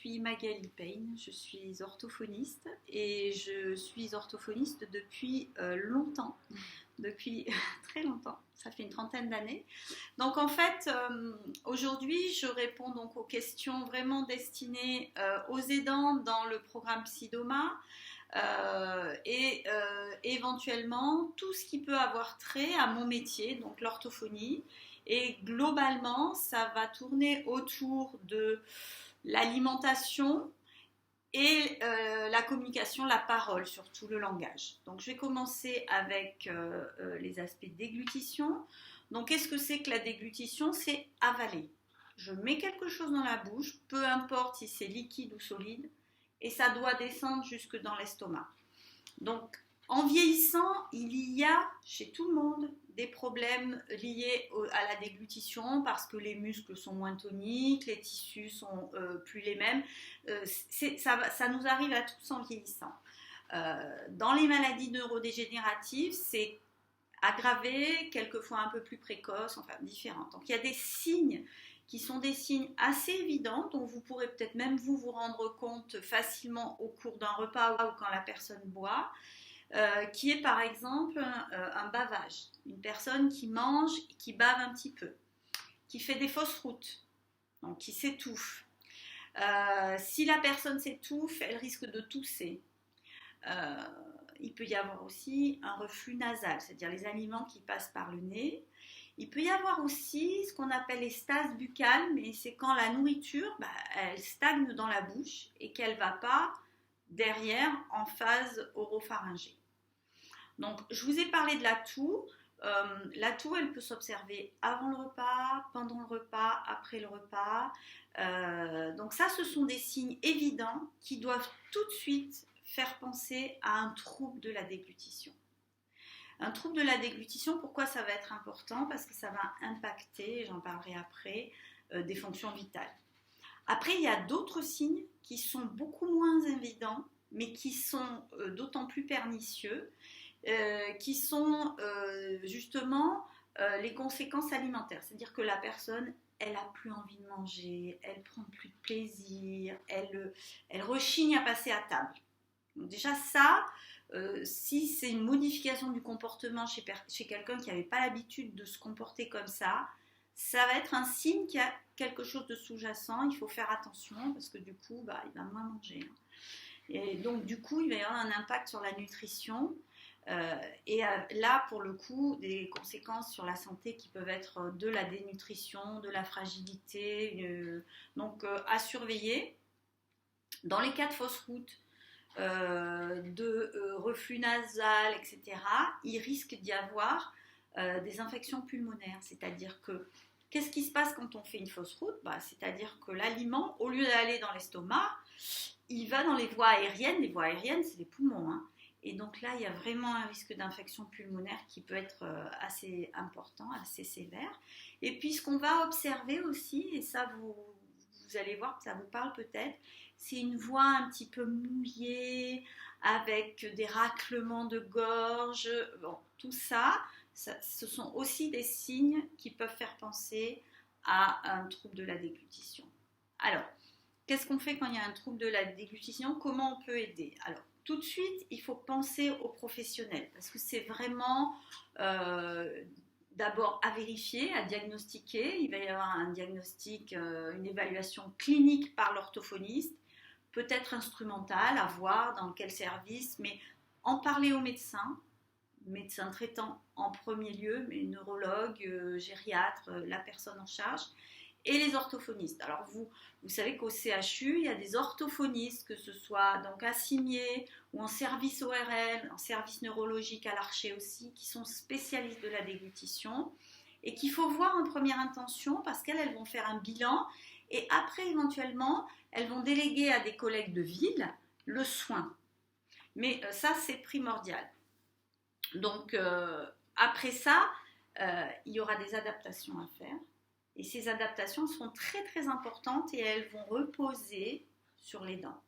suis Magali Payne, je suis orthophoniste et je suis orthophoniste depuis longtemps, depuis très longtemps, ça fait une trentaine d'années. Donc en fait, aujourd'hui, je réponds donc aux questions vraiment destinées aux aidants dans le programme Psydoma et éventuellement tout ce qui peut avoir trait à mon métier, donc l'orthophonie. Et globalement, ça va tourner autour de l'alimentation et la communication, la parole, surtout le langage. Donc je vais commencer avec les aspects déglutition. Donc qu'est-ce que c'est que la déglutition? C'est avaler. Je mets quelque chose dans la bouche, peu importe si c'est liquide ou solide, et ça doit descendre jusque dans l'estomac. Donc en vieillissant, il y a chez tout le monde des problèmes liés à la déglutition parce que les muscles sont moins toniques, les tissus sont plus les mêmes. Ça nous arrive à tous en vieillissant. Dans les maladies neurodégénératives, c'est aggravé, quelquefois un peu plus précoce, enfin différent. Donc il y a des signes qui sont des signes assez évidents dont vous pourrez peut-être même vous rendre compte facilement au cours d'un repas ou quand la personne boit. Qui est par exemple un bavage, une personne qui mange, qui bave un petit peu, qui fait des fausses routes, donc qui s'étouffe. Si la personne s'étouffe, elle risque de tousser. Il peut y avoir aussi un reflux nasal, c'est-à-dire les aliments qui passent par le nez. Il peut y avoir aussi ce qu'on appelle les stases buccales, mais c'est quand la nourriture, elle stagne dans la bouche et qu'elle ne va pas derrière en phase oropharyngée. Donc, je vous ai parlé de la toux. La toux, elle peut s'observer avant le repas, pendant le repas, après le repas. Donc ça, ce sont des signes évidents qui doivent tout de suite faire penser à un trouble de la déglutition. Un trouble de la déglutition, pourquoi ça va être important? Parce que ça va impacter, j'en parlerai après, des fonctions vitales. Après, il y a d'autres signes qui sont beaucoup moins évidents, mais qui sont d'autant plus pernicieux, qui sont justement les conséquences alimentaires. C'est-à-dire que la personne, elle n'a plus envie de manger, elle prend plus de plaisir, elle rechigne à passer à table. Donc déjà ça, si c'est une modification du comportement chez quelqu'un qui n'avait pas l'habitude de se comporter comme ça va être un signe qu'il y a quelque chose de sous-jacent. Il faut faire attention parce que du coup, il va moins manger. Et donc du coup, il va y avoir un impact sur la nutrition. Et là, pour le coup, des conséquences sur la santé qui peuvent être de la dénutrition, de la fragilité, donc à surveiller. Dans les cas de fausse route, de reflux nasal, etc., il risque d'y avoir des infections pulmonaires. C'est-à-dire que, qu'est-ce qui se passe quand on fait une fausse route? C'est-à-dire que l'aliment, au lieu d'aller dans l'estomac, il va dans les voies aériennes. Les voies aériennes, c'est les poumons, hein. Et donc là, il y a vraiment un risque d'infection pulmonaire qui peut être assez important, assez sévère. Et puis, ce qu'on va observer aussi, et ça, vous allez voir que ça vous parle peut-être, c'est une voix un petit peu mouillée, avec des raclements de gorge. Bon, tout ça, ce sont aussi des signes qui peuvent faire penser à un trouble de la déglutition. Alors, qu'est-ce qu'on fait quand il y a un trouble de la déglutition? Comment on peut aider? Alors, tout de suite, il faut penser aux professionnels parce que c'est vraiment d'abord à vérifier, à diagnostiquer. Il va y avoir un diagnostic, une évaluation clinique par l'orthophoniste, peut-être instrumentale, à voir dans quel service, mais en parler au médecin traitant en premier lieu, mais neurologue, gériatre, la personne en charge, et les orthophonistes. Alors vous savez qu'au CHU, il y a des orthophonistes, que ce soit donc à Cimier ou en service ORL, en service neurologique à l'Archer aussi, qui sont spécialistes de la déglutition et qu'il faut voir en première intention parce qu'elles vont faire un bilan et après éventuellement, elles vont déléguer à des collègues de ville le soin. Mais ça, c'est primordial. Donc après ça, il y aura des adaptations à faire. Et ces adaptations sont très très importantes et elles vont reposer sur les dents.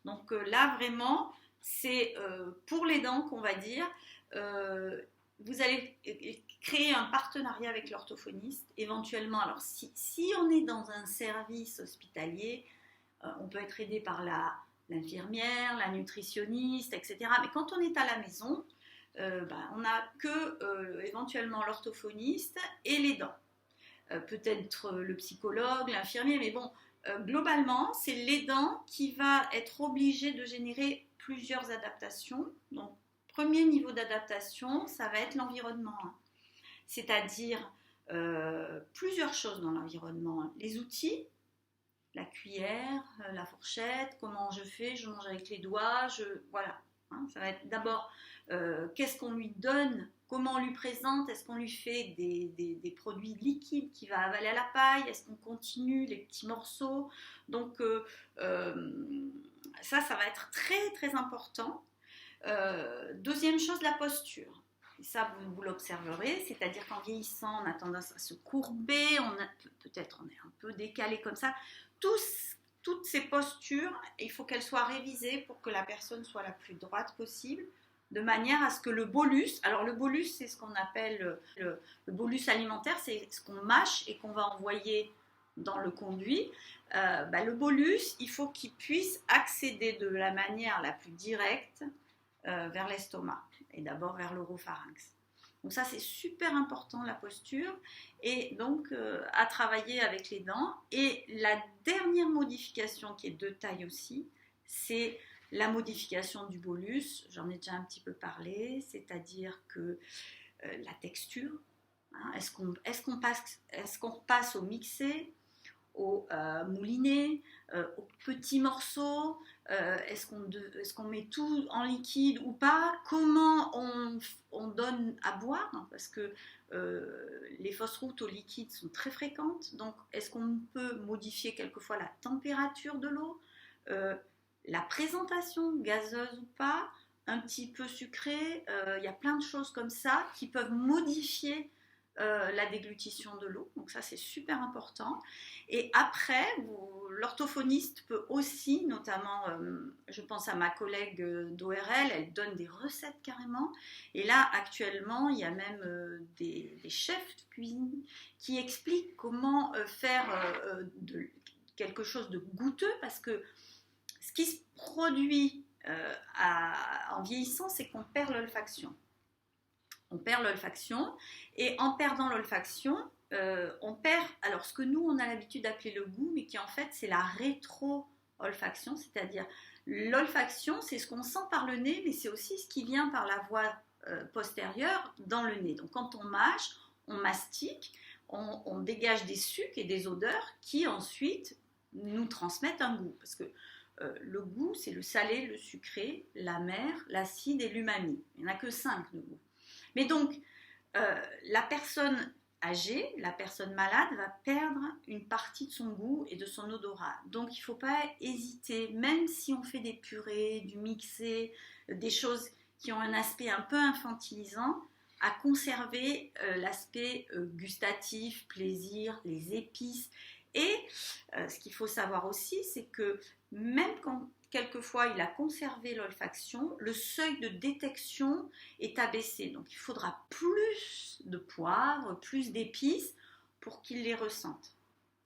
Donc là vraiment, c'est pour les dents qu'on va dire, vous allez créer un partenariat avec l'orthophoniste, éventuellement. Alors si on est dans un service hospitalier, On peut être aidé par l'infirmière, la nutritionniste, etc. Mais quand on est à la maison, on n'a que éventuellement l'orthophoniste et les dents. Peut-être le psychologue, l'infirmier, mais bon, globalement, c'est l'aidant qui va être obligé de générer plusieurs adaptations. Donc, premier niveau d'adaptation, ça va être l'environnement, hein. C'est-à-dire plusieurs choses dans l'environnement, hein. Les outils, la cuillère, la fourchette, comment je fais, je mange avec les doigts, voilà. Hein, ça va être d'abord qu'est-ce qu'on lui donne, comment on lui présente, est-ce qu'on lui fait des produits liquides qu'il va avaler à la paille, est-ce qu'on continue les petits morceaux. Donc ça va être très très important. Deuxième chose, la posture. Et ça, vous l'observerez, c'est-à-dire qu'en vieillissant, on a tendance à se courber, peut-être on est un peu décalé comme ça. Toutes ces postures, il faut qu'elles soient révisées pour que la personne soit la plus droite possible, de manière à ce que le bolus, alors le bolus, c'est ce qu'on appelle le bolus alimentaire, c'est ce qu'on mâche et qu'on va envoyer dans le conduit. Le bolus, il faut qu'il puisse accéder de la manière la plus directe vers l'estomac et d'abord vers l'oropharynx. Donc ça, c'est super important, la posture, et donc à travailler avec les dents. Et la dernière modification qui est de taille aussi, c'est la modification du bolus. J'en ai déjà un petit peu parlé, c'est-à-dire que la texture, hein, est-ce qu'on passe au mixé, au mouliné, aux petits morceaux, est-ce qu'on met tout en liquide ou pas, comment on donne à boire, hein, parce que les fausses routes au liquide sont très fréquentes, donc est-ce qu'on peut modifier quelquefois la température de l'eau, la présentation, gazeuse ou pas, un petit peu sucrée, y a plein de choses comme ça qui peuvent modifier la déglutition de l'eau, donc ça c'est super important. Et après, l'orthophoniste peut aussi, notamment, je pense à ma collègue d'ORL, elle donne des recettes carrément, et là actuellement il y a même des chefs de cuisine qui expliquent comment faire quelque chose de goûteux, parce que ce qui se produit en vieillissant, c'est qu'on perd l'olfaction. On perd l'olfaction, et en perdant l'olfaction, on perd alors ce que nous on a l'habitude d'appeler le goût, mais qui en fait c'est la rétro-olfaction, c'est-à-dire l'olfaction, c'est ce qu'on sent par le nez, mais c'est aussi ce qui vient par la voie postérieure dans le nez. Donc quand on mâche, on mastique, on dégage des sucs et des odeurs qui ensuite nous transmettent un goût, parce que le goût, c'est le salé, le sucré, l'amer, l'acide et l'umami. Il n'y en a que 5 de goûts. Mais donc, la personne âgée, la personne malade va perdre une partie de son goût et de son odorat. Donc, il ne faut pas hésiter, même si on fait des purées, du mixé, des choses qui ont un aspect un peu infantilisant, à conserver l'aspect gustatif, plaisir, les épices. Et ce qu'il faut savoir aussi, c'est que même quand quelquefois il a conservé l'olfaction, le seuil de détection est abaissé. Donc il faudra plus de poivre, plus d'épices pour qu'il les ressente.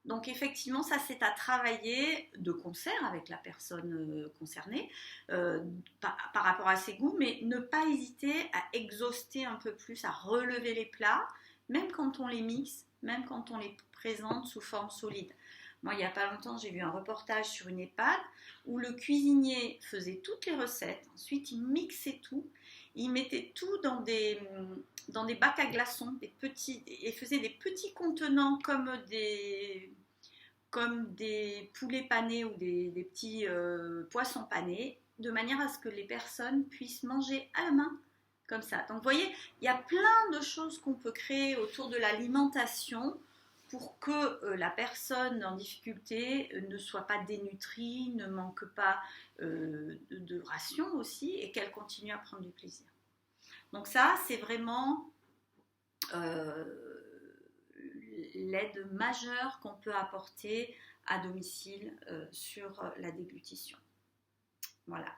Donc effectivement, ça c'est à travailler de concert avec la personne concernée par rapport à ses goûts, mais ne pas hésiter à exhauster un peu plus, à relever les plats, même quand on les mixe, même quand on les présente sous forme solide. Moi, il n'y a pas longtemps, j'ai vu un reportage sur une EHPAD où le cuisinier faisait toutes les recettes, ensuite il mixait tout, il mettait tout dans des bacs à glaçons, et faisait des petits contenants comme des poulets panés ou des petits poissons panés, de manière à ce que les personnes puissent manger à la main, comme ça. Donc vous voyez, il y a plein de choses qu'on peut créer autour de l'alimentation pour que la personne en difficulté ne soit pas dénutrie, ne manque pas de ration aussi, et qu'elle continue à prendre du plaisir. Donc ça, c'est vraiment l'aide majeure qu'on peut apporter à domicile sur la déglutition. Voilà.